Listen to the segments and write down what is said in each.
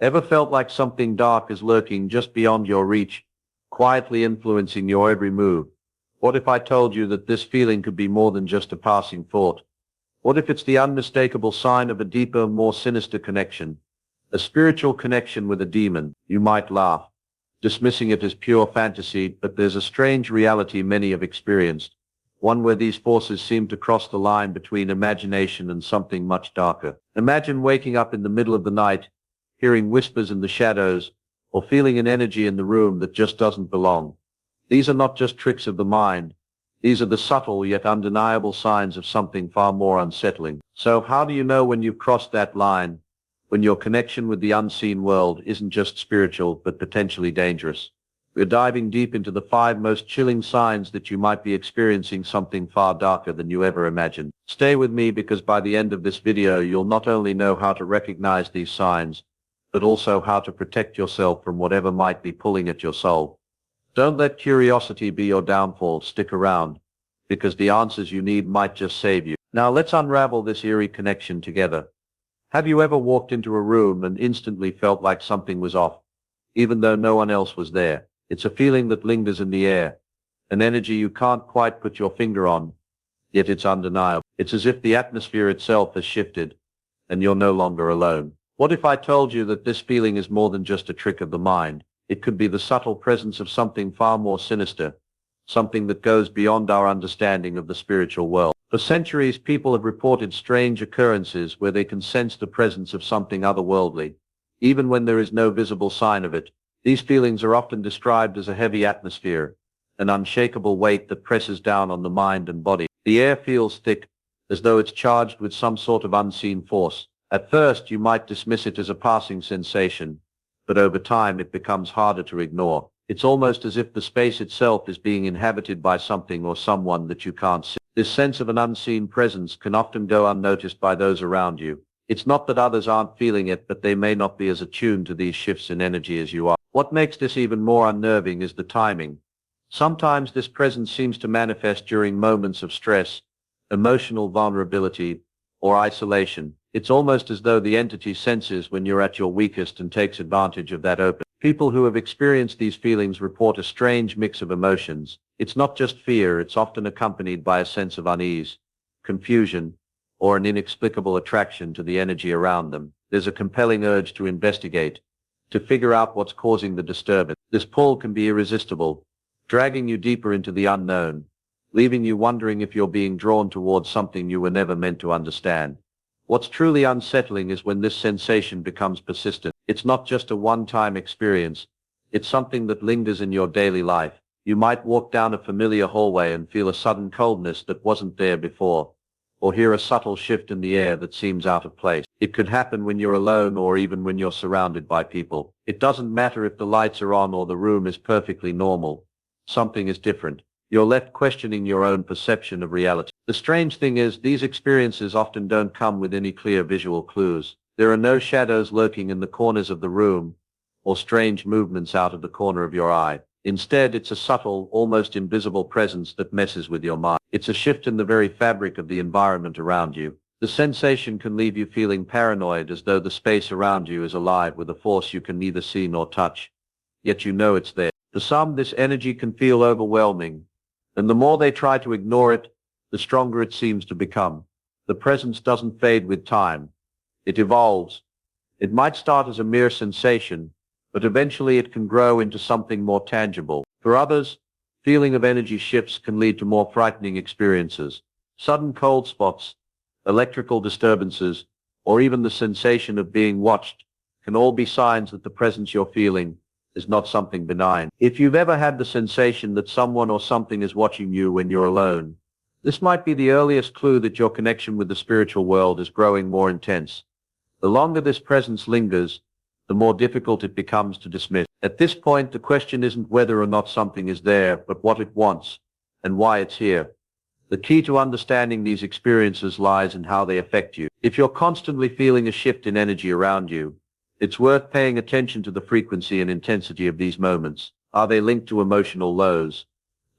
Ever felt like something dark is lurking just beyond your reach, quietly influencing your every move? What if I told you that this feeling could be more than just a passing thought? What if it's the unmistakable sign of a deeper, more sinister connection? A spiritual connection with a demon? You might laugh, dismissing it as pure fantasy, but there's a strange reality many have experienced, one where these forces seem to cross the line between imagination and something much darker. Imagine waking up in the middle of the night, hearing whispers in the shadows, or feeling an energy in the room that just doesn't belong. These are not just tricks of the mind. These are the subtle yet undeniable signs of something far more unsettling. So how do you know when you've crossed that line, when your connection with the unseen world isn't just spiritual but potentially dangerous? We're diving deep into the 5 most chilling signs that you might be experiencing something far darker than you ever imagined. Stay with me, because by the end of this video you'll not only know how to recognize these signs, but also how to protect yourself from whatever might be pulling at your soul. Don't let curiosity be your downfall. Stick around, because the answers you need might just save you. Now let's unravel this eerie connection together. Have you ever walked into a room and instantly felt like something was off, even though no one else was there? It's a feeling that lingers in the air, an energy you can't quite put your finger on, yet it's undeniable. It's as if the atmosphere itself has shifted, and you're no longer alone. What if I told you that this feeling is more than just a trick of the mind? It could be the subtle presence of something far more sinister, something that goes beyond our understanding of the spiritual world. For centuries, people have reported strange occurrences where they can sense the presence of something otherworldly, even when there is no visible sign of it. These feelings are often described as a heavy atmosphere, an unshakable weight that presses down on the mind and body. The air feels thick, as though it's charged with some sort of unseen force. At first, you might dismiss it as a passing sensation, but over time it becomes harder to ignore. It's almost as if the space itself is being inhabited by something or someone that you can't see. This sense of an unseen presence can often go unnoticed by those around you. It's not that others aren't feeling it, but they may not be as attuned to these shifts in energy as you are. What makes this even more unnerving is the timing. Sometimes this presence seems to manifest during moments of stress, emotional vulnerability, or isolation. It's almost as though the entity senses when you're at your weakest and takes advantage of that opening. People who have experienced these feelings report a strange mix of emotions. It's not just fear, it's often accompanied by a sense of unease, confusion, or an inexplicable attraction to the energy around them. There's a compelling urge to investigate, to figure out what's causing the disturbance. This pull can be irresistible, dragging you deeper into the unknown, leaving you wondering if you're being drawn towards something you were never meant to understand. What's truly unsettling is when this sensation becomes persistent. It's not just a one-time experience. It's something that lingers in your daily life. You might walk down a familiar hallway and feel a sudden coldness that wasn't there before, or hear a subtle shift in the air that seems out of place. It could happen when you're alone or even when you're surrounded by people. It doesn't matter if the lights are on or the room is perfectly normal. Something is different. You're left questioning your own perception of reality. The strange thing is, these experiences often don't come with any clear visual clues. There are no shadows lurking in the corners of the room, or strange movements out of the corner of your eye. Instead, it's a subtle, almost invisible presence that messes with your mind. It's a shift in the very fabric of the environment around you. The sensation can leave you feeling paranoid, as though the space around you is alive with a force you can neither see nor touch, yet you know it's there. To some, this energy can feel overwhelming, and the more they try to ignore it, the stronger it seems to become. The presence doesn't fade with time. It evolves. It might start as a mere sensation, but eventually it can grow into something more tangible. For others, feeling of energy shifts can lead to more frightening experiences. Sudden cold spots, electrical disturbances, or even the sensation of being watched can all be signs that the presence you're feeling is not something benign. If you've ever had the sensation that someone or something is watching you when you're alone, this might be the earliest clue that your connection with the spiritual world is growing more intense. The longer this presence lingers, the more difficult it becomes to dismiss. At this point, the question isn't whether or not something is there, but what it wants and why it's here. The key to understanding these experiences lies in how they affect you. If you're constantly feeling a shift in energy around you, it's worth paying attention to the frequency and intensity of these moments. Are they linked to emotional lows?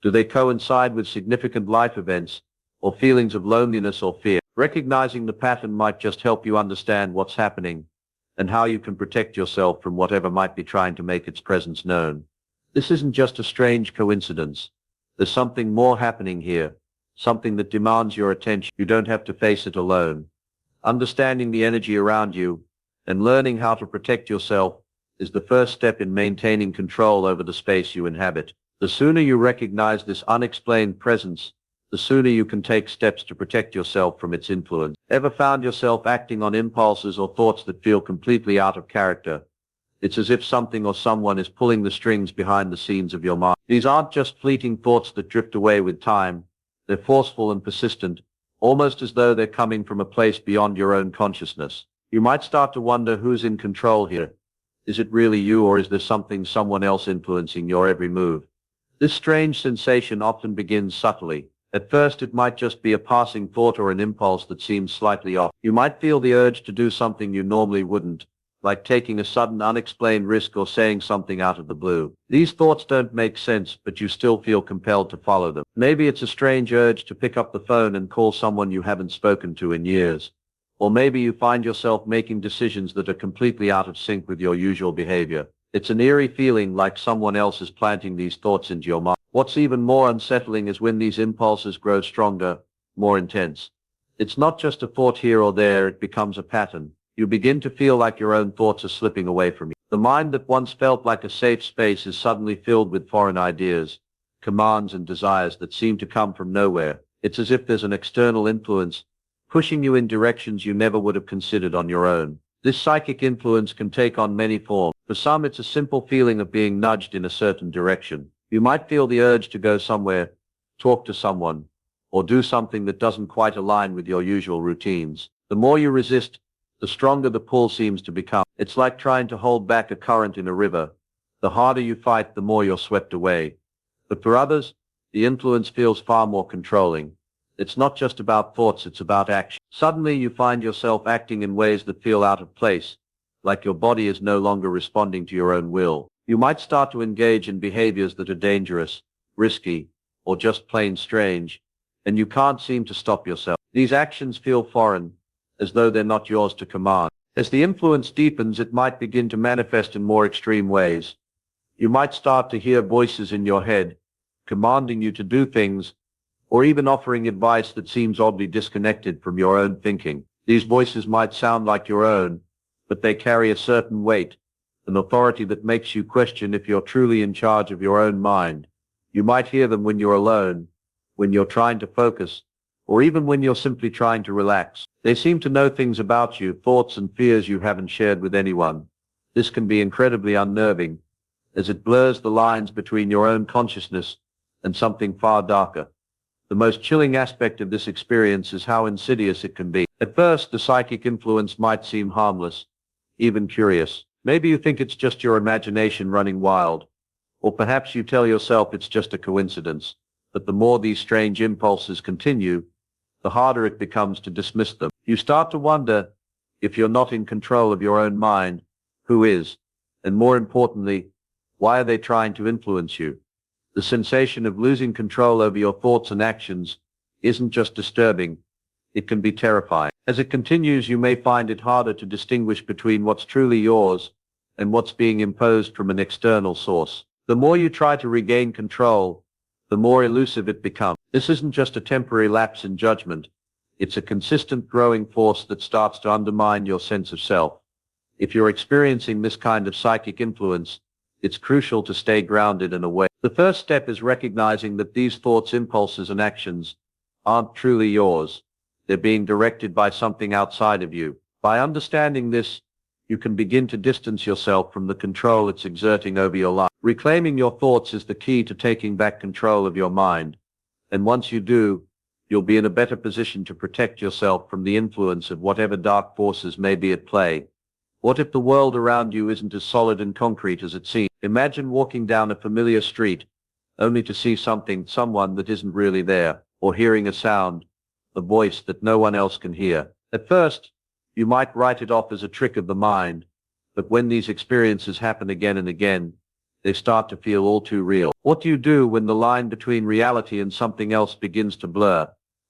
Do they coincide with significant life events, or feelings of loneliness or fear? Recognizing the pattern might just help you understand what's happening and how you can protect yourself from whatever might be trying to make its presence known. This isn't just a strange coincidence. There's something more happening here, something that demands your attention. You don't have to face it alone. Understanding the energy around you and learning how to protect yourself is the first step in maintaining control over the space you inhabit. The sooner you recognize this unexplained presence, the sooner you can take steps to protect yourself from its influence. Ever found yourself acting on impulses or thoughts that feel completely out of character? It's as if something or someone is pulling the strings behind the scenes of your mind. These aren't just fleeting thoughts that drift away with time. They're forceful and persistent, almost as though they're coming from a place beyond your own consciousness. You might start to wonder who's in control here. Is it really you, or is there someone else influencing your every move? This strange sensation often begins subtly. At first, it might just be a passing thought or an impulse that seems slightly off. You might feel the urge to do something you normally wouldn't, like taking a sudden unexplained risk or saying something out of the blue. These thoughts don't make sense, but you still feel compelled to follow them. Maybe it's a strange urge to pick up the phone and call someone you haven't spoken to in years. Or maybe you find yourself making decisions that are completely out of sync with your usual behavior. It's an eerie feeling, like someone else is planting these thoughts into your mind. What's even more unsettling is when these impulses grow stronger, more intense. It's not just a thought here or there, it becomes a pattern. You begin to feel like your own thoughts are slipping away from you. The mind that once felt like a safe space is suddenly filled with foreign ideas, commands and desires that seem to come from nowhere. It's as if there's an external influence pushing you in directions you never would have considered on your own. This psychic influence can take on many forms. For some, it's a simple feeling of being nudged in a certain direction. You might feel the urge to go somewhere, talk to someone, or do something that doesn't quite align with your usual routines. The more you resist, the stronger the pull seems to become. It's like trying to hold back a current in a river. The harder you fight, the more you're swept away. But for others, the influence feels far more controlling. It's not just about thoughts, it's about action. Suddenly you find yourself acting in ways that feel out of place, like your body is no longer responding to your own will. You might start to engage in behaviors that are dangerous, risky, or just plain strange, and you can't seem to stop yourself. These actions feel foreign, as though they're not yours to command. As the influence deepens, it might begin to manifest in more extreme ways. You might start to hear voices in your head, commanding you to do things, or even offering advice that seems oddly disconnected from your own thinking. These voices might sound like your own, but they carry a certain weight, an authority that makes you question if you're truly in charge of your own mind. You might hear them when you're alone, when you're trying to focus, or even when you're simply trying to relax. They seem to know things about you, thoughts and fears you haven't shared with anyone. This can be incredibly unnerving, as it blurs the lines between your own consciousness and something far darker. The most chilling aspect of this experience is how insidious it can be. At first, the psychic influence might seem harmless, even curious. Maybe you think it's just your imagination running wild, or perhaps you tell yourself it's just a coincidence. But the more these strange impulses continue, the harder it becomes to dismiss them. You start to wonder, if you're not in control of your own mind, who is? And more importantly, why are they trying to influence you? The sensation of losing control over your thoughts and actions isn't just disturbing, it can be terrifying. As it continues, you may find it harder to distinguish between what's truly yours and what's being imposed from an external source. The more you try to regain control, the more elusive it becomes. This isn't just a temporary lapse in judgment, it's a consistent growing force that starts to undermine your sense of self. If you're experiencing this kind of psychic influence, it's crucial to stay grounded and aware. The first step is recognizing that these thoughts, impulses, and actions aren't truly yours. They're being directed by something outside of you. By understanding this, you can begin to distance yourself from the control it's exerting over your life. Reclaiming your thoughts is the key to taking back control of your mind. And once you do, you'll be in a better position to protect yourself from the influence of whatever dark forces may be at play. What if the world around you isn't as solid and concrete as it seems? Imagine walking down a familiar street, only to see someone that isn't really there, or hearing a sound, a voice that no one else can hear. At first, you might write it off as a trick of the mind, but when these experiences happen again and again, they start to feel all too real. What do you do when the line between reality and something else begins to blur?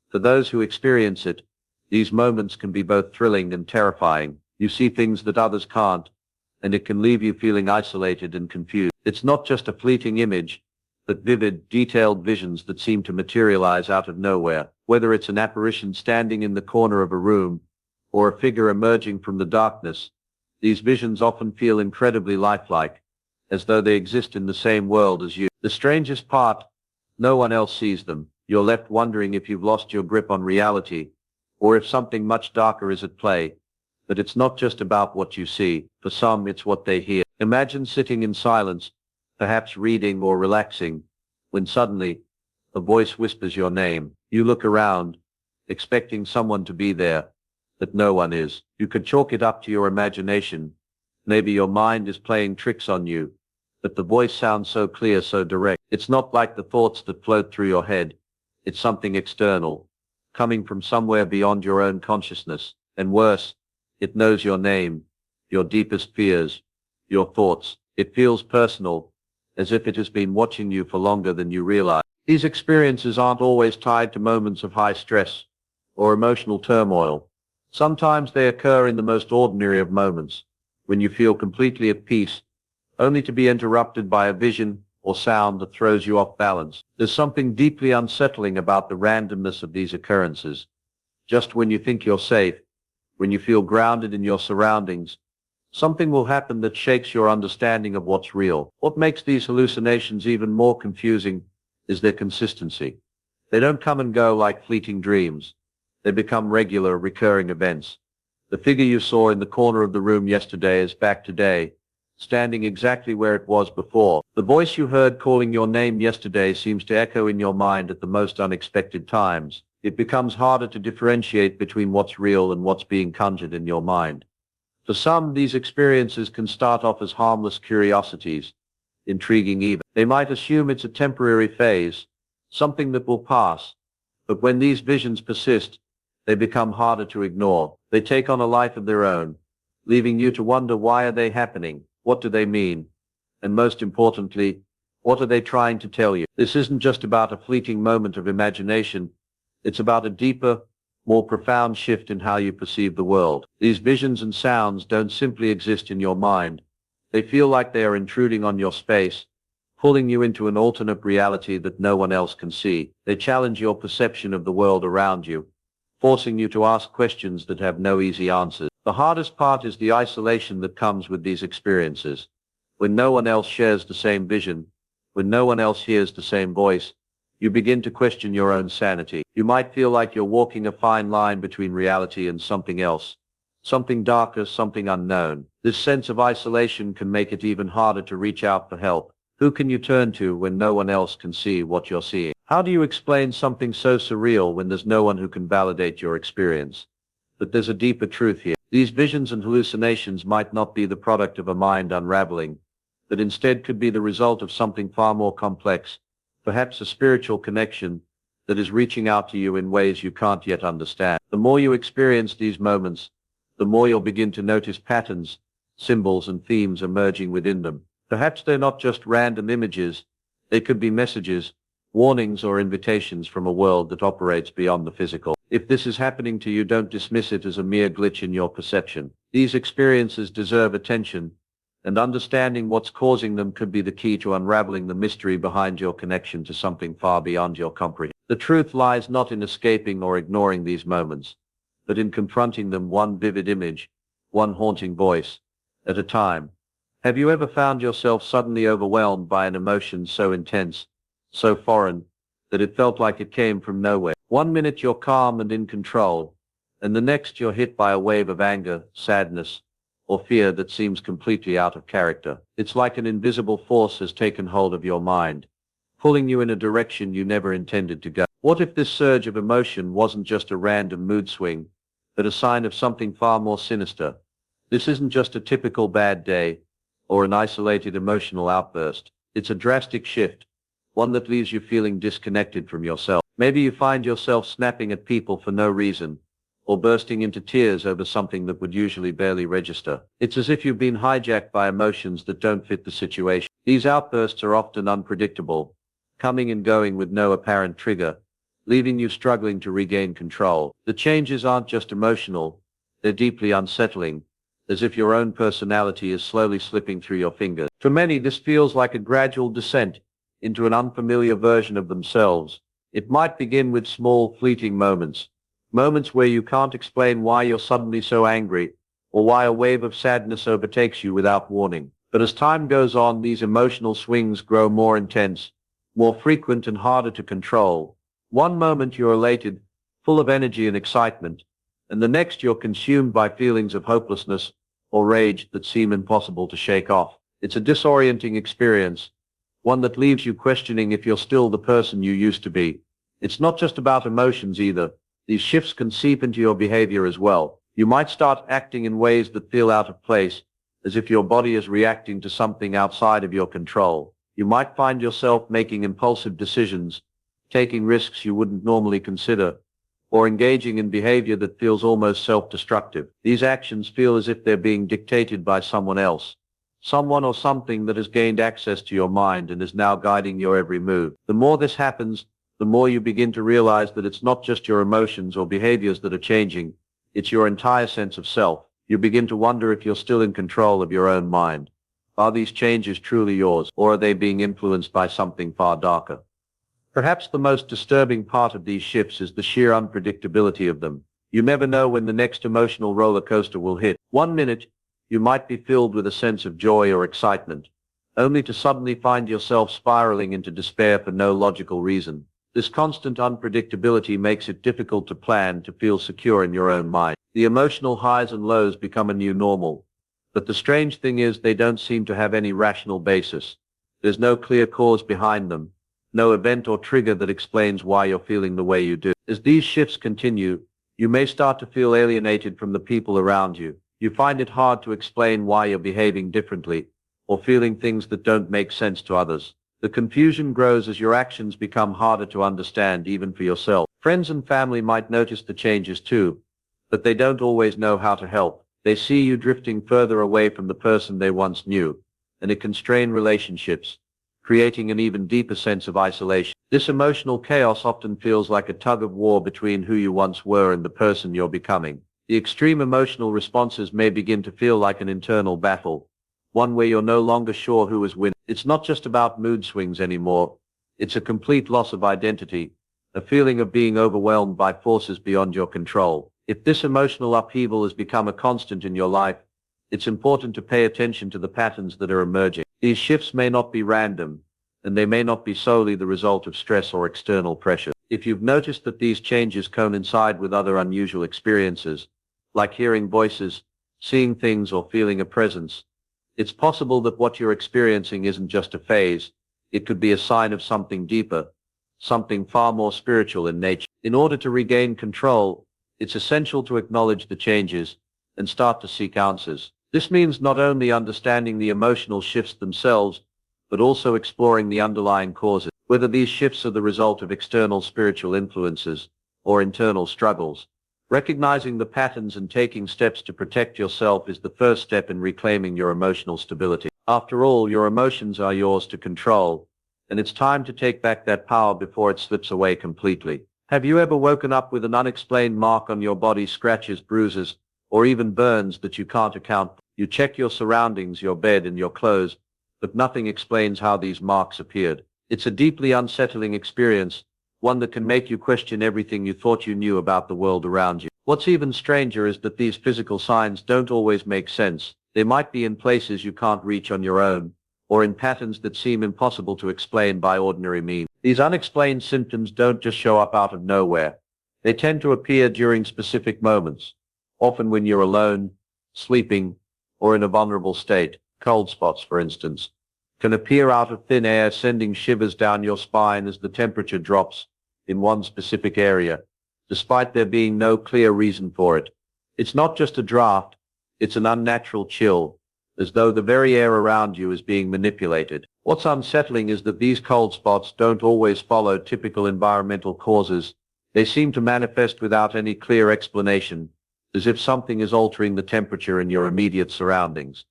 For those who experience it, these moments can be both thrilling and terrifying. You see things that others can't, and it can leave you feeling isolated and confused. It's not just a fleeting image, but vivid, detailed visions that seem to materialize out of nowhere. Whether it's an apparition standing in the corner of a room, or a figure emerging from the darkness, these visions often feel incredibly lifelike, as though they exist in the same world as you. The strangest part, no one else sees them. You're left wondering if you've lost your grip on reality, or if something much darker is at play. But it's not just about what you see. For some, it's what they hear. Imagine sitting in silence, perhaps reading or relaxing, when suddenly a voice whispers your name. You look around, expecting someone to be there, but no one is. You could chalk it up to your imagination. Maybe your mind is playing tricks on you, but the voice sounds so clear, so direct. It's not like the thoughts that float through your head. It's something external, coming from somewhere beyond your own consciousness. And worse, it knows your name, your deepest fears, your thoughts. It feels personal, as if it has been watching you for longer than you realize. These experiences aren't always tied to moments of high stress or emotional turmoil. Sometimes they occur in the most ordinary of moments, when you feel completely at peace, only to be interrupted by a vision or sound that throws you off balance. There's something deeply unsettling about the randomness of these occurrences. Just when you think you're safe, when you feel grounded in your surroundings, something will happen that shakes your understanding of what's real. What makes these hallucinations even more confusing is their consistency. They don't come and go like fleeting dreams. They become regular, recurring events. The figure you saw in the corner of the room yesterday is back today, standing exactly where it was before. The voice you heard calling your name yesterday seems to echo in your mind at the most unexpected times. It becomes harder to differentiate between what's real and what's being conjured in your mind. For some, these experiences can start off as harmless curiosities, intriguing even. They might assume it's a temporary phase, something that will pass. But when these visions persist, they become harder to ignore. They take on a life of their own, leaving you to wonder, why are they happening? What do they mean? And most importantly, what are they trying to tell you? This isn't just about a fleeting moment of imagination. It's about a deeper, more profound shift in how you perceive the world. These visions and sounds don't simply exist in your mind. They feel like they are intruding on your space, pulling you into an alternate reality that no one else can see. They challenge your perception of the world around you, forcing you to ask questions that have no easy answers. The hardest part is the isolation that comes with these experiences. When no one else shares the same vision, when no one else hears the same voice, you begin to question your own sanity. You might feel like you're walking a fine line between reality and something else, something darker, something unknown. This sense of isolation can make it even harder to reach out for help. Who can you turn to when no one else can see what you're seeing? How do you explain something so surreal when there's no one who can validate your experience? But there's a deeper truth here. These visions and hallucinations might not be the product of a mind unraveling, but instead could be the result of something far more complex, perhaps a spiritual connection that is reaching out to you in ways you can't yet understand. The more you experience these moments, the more you'll begin to notice patterns, symbols, and themes emerging within them. Perhaps they're not just random images. They could be messages, warnings, or invitations from a world that operates beyond the physical. If this is happening to you, don't dismiss it as a mere glitch in your perception. These experiences deserve attention, and understanding what's causing them could be the key to unraveling the mystery behind your connection to something far beyond your comprehension. The truth lies not in escaping or ignoring these moments, but in confronting them, one vivid image, one haunting voice at a time. Have you ever found yourself suddenly overwhelmed by an emotion so intense, so foreign, that it felt like it came from nowhere? One minute you're calm and in control, and the next you're hit by a wave of anger, sadness, or fear that seems completely out of character. It's like an invisible force has taken hold of your mind, pulling you in a direction you never intended to go. What if this surge of emotion wasn't just a random mood swing, but a sign of something far more sinister? This isn't just a typical bad day, or an isolated emotional outburst. It's a drastic shift, one that leaves you feeling disconnected from yourself. Maybe you find yourself snapping at people for no reason, or bursting into tears over something that would usually barely register. It's as if you've been hijacked by emotions that don't fit the situation. These outbursts are often unpredictable, coming and going with no apparent trigger, leaving you struggling to regain control. The changes aren't just emotional, they're deeply unsettling, as if your own personality is slowly slipping through your fingers. For many, this feels like a gradual descent into an unfamiliar version of themselves. It might begin with small, fleeting moments, moments where you can't explain why you're suddenly so angry, or why a wave of sadness overtakes you without warning. But as time goes on, these emotional swings grow more intense, more frequent and harder to control. One moment you're elated, full of energy and excitement, and the next you're consumed by feelings of hopelessness or rage that seem impossible to shake off. It's a disorienting experience, one that leaves you questioning if you're still the person you used to be. It's not just about emotions either. These shifts can seep into your behavior as well. You might start acting in ways that feel out of place, as if your body is reacting to something outside of your control. You might find yourself making impulsive decisions, taking risks you wouldn't normally consider, or engaging in behavior that feels almost self-destructive. These actions feel as if they're being dictated by someone else, someone or something that has gained access to your mind and is now guiding your every move. The more this happens, the more you begin to realize that it's not just your emotions or behaviors that are changing, it's your entire sense of self. You begin to wonder if you're still in control of your own mind. Are these changes truly yours, or are they being influenced by something far darker? Perhaps the most disturbing part of these shifts is the sheer unpredictability of them. You never know when the next emotional roller coaster will hit. One minute, you might be filled with a sense of joy or excitement, only to suddenly find yourself spiraling into despair for no logical reason. This constant unpredictability makes it difficult to plan, to feel secure in your own mind. The emotional highs and lows become a new normal. But the strange thing is, they don't seem to have any rational basis. There's no clear cause behind them, no event or trigger that explains why you're feeling the way you do. As these shifts continue, you may start to feel alienated from the people around you. You find it hard to explain why you're behaving differently, or feeling things that don't make sense to others. The confusion grows as your actions become harder to understand, even for yourself. Friends and family might notice the changes too, but they don't always know how to help. They see you drifting further away from the person they once knew, and it can strain relationships, creating an even deeper sense of isolation. This emotional chaos often feels like a tug of war between who you once were and the person you're becoming. The extreme emotional responses may begin to feel like an internal battle, one where you're no longer sure who is winning. It's not just about mood swings anymore. It's a complete loss of identity, a feeling of being overwhelmed by forces beyond your control. If this emotional upheaval has become a constant in your life, it's important to pay attention to the patterns that are emerging. These shifts may not be random, and they may not be solely the result of stress or external pressure. If you've noticed that these changes coincide with other unusual experiences, like hearing voices, seeing things, or feeling a presence, it's possible that what you're experiencing isn't just a phase. It could be a sign of something deeper, something far more spiritual in nature. In order to regain control, it's essential to acknowledge the changes and start to seek answers. This means not only understanding the emotional shifts themselves, but also exploring the underlying causes, whether these shifts are the result of external spiritual influences or internal struggles. Recognizing the patterns and taking steps to protect yourself is the first step in reclaiming your emotional stability. After all, your emotions are yours to control, and it's time to take back that power before it slips away completely. Have you ever woken up with an unexplained mark on your body, scratches, bruises, or even burns that you can't account for? You check your surroundings, your bed and your clothes, but nothing explains how these marks appeared. It's a deeply unsettling experience, one that can make you question everything you thought you knew about the world around you. What's even stranger is that these physical signs don't always make sense. They might be in places you can't reach on your own, or in patterns that seem impossible to explain by ordinary means. These unexplained symptoms don't just show up out of nowhere. They tend to appear during specific moments, often when you're alone, sleeping, or in a vulnerable state. Cold spots, for instance, can appear out of thin air, sending shivers down your spine as the temperature drops in one specific area, despite there being no clear reason for it. It's not just a draft, it's an unnatural chill, as though the very air around you is being manipulated. What's unsettling is that these cold spots don't always follow typical environmental causes. They seem to manifest without any clear explanation, as if something is altering the temperature in your immediate surroundings.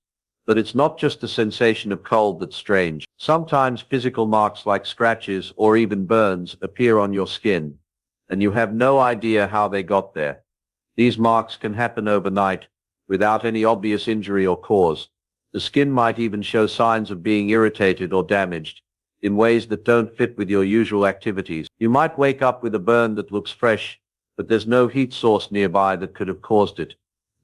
But it's not just the sensation of cold that's strange. Sometimes physical marks like scratches or even burns appear on your skin, and you have no idea how they got there. These marks can happen overnight, without any obvious injury or cause. The skin might even show signs of being irritated or damaged in ways that don't fit with your usual activities. You might wake up with a burn that looks fresh, but there's no heat source nearby that could have caused it.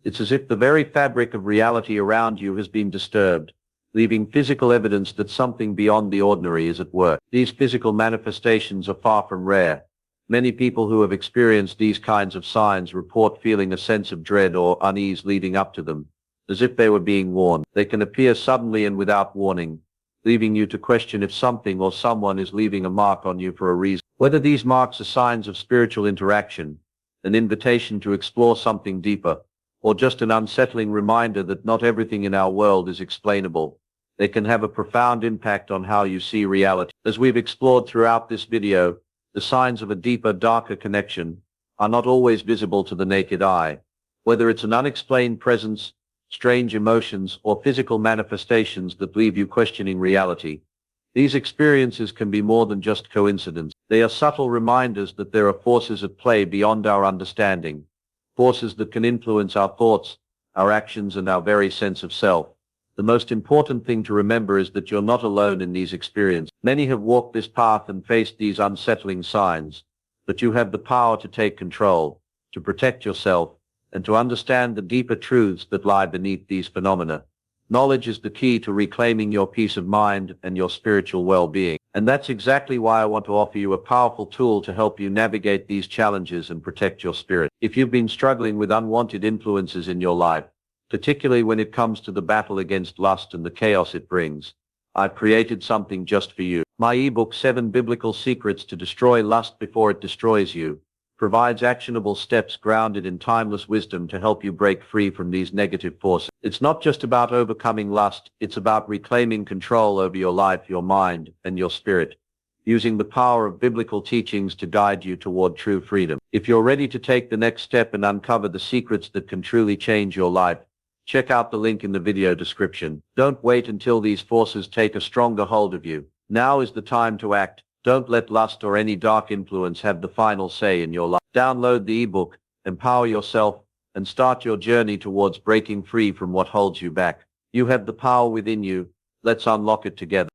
It's as if the very fabric of reality around you has been disturbed, leaving physical evidence that something beyond the ordinary is at work. These physical manifestations are far from rare. Many people who have experienced these kinds of signs report feeling a sense of dread or unease leading up to them, as if they were being warned. They can appear suddenly and without warning, leaving you to question if something or someone is leaving a mark on you for a reason. Whether these marks are signs of spiritual interaction, an invitation to explore something deeper, or just an unsettling reminder that not everything in our world is explainable, they can have a profound impact on how you see reality. As we've explored throughout this video, the signs of a deeper, darker connection are not always visible to the naked eye. Whether it's an unexplained presence, strange emotions, or physical manifestations that leave you questioning reality, these experiences can be more than just coincidence. They are subtle reminders that there are forces at play beyond our understanding, forces that can influence our thoughts, our actions, and our very sense of self. The most important thing to remember is that you're not alone in these experiences. Many have walked this path and faced these unsettling signs, but you have the power to take control, to protect yourself, and to understand the deeper truths that lie beneath these phenomena. Knowledge is the key to reclaiming your peace of mind and your spiritual well-being. And that's exactly why I want to offer you a powerful tool to help you navigate these challenges and protect your spirit. If you've been struggling with unwanted influences in your life, particularly when it comes to the battle against lust and the chaos it brings, I've created something just for you. My ebook, 7 Biblical Secrets to Destroy Lust Before It Destroys You, provides actionable steps grounded in timeless wisdom to help you break free from these negative forces. It's not just about overcoming lust, it's about reclaiming control over your life, your mind, and your spirit, using the power of biblical teachings to guide you toward true freedom. If you're ready to take the next step and uncover the secrets that can truly change your life, check out the link in the video description. Don't wait until these forces take a stronger hold of you. Now is the time to act. Don't let lust or any dark influence have the final say in your life. Download the ebook, empower yourself, and start your journey towards breaking free from what holds you back. You have the power within you. Let's unlock it together.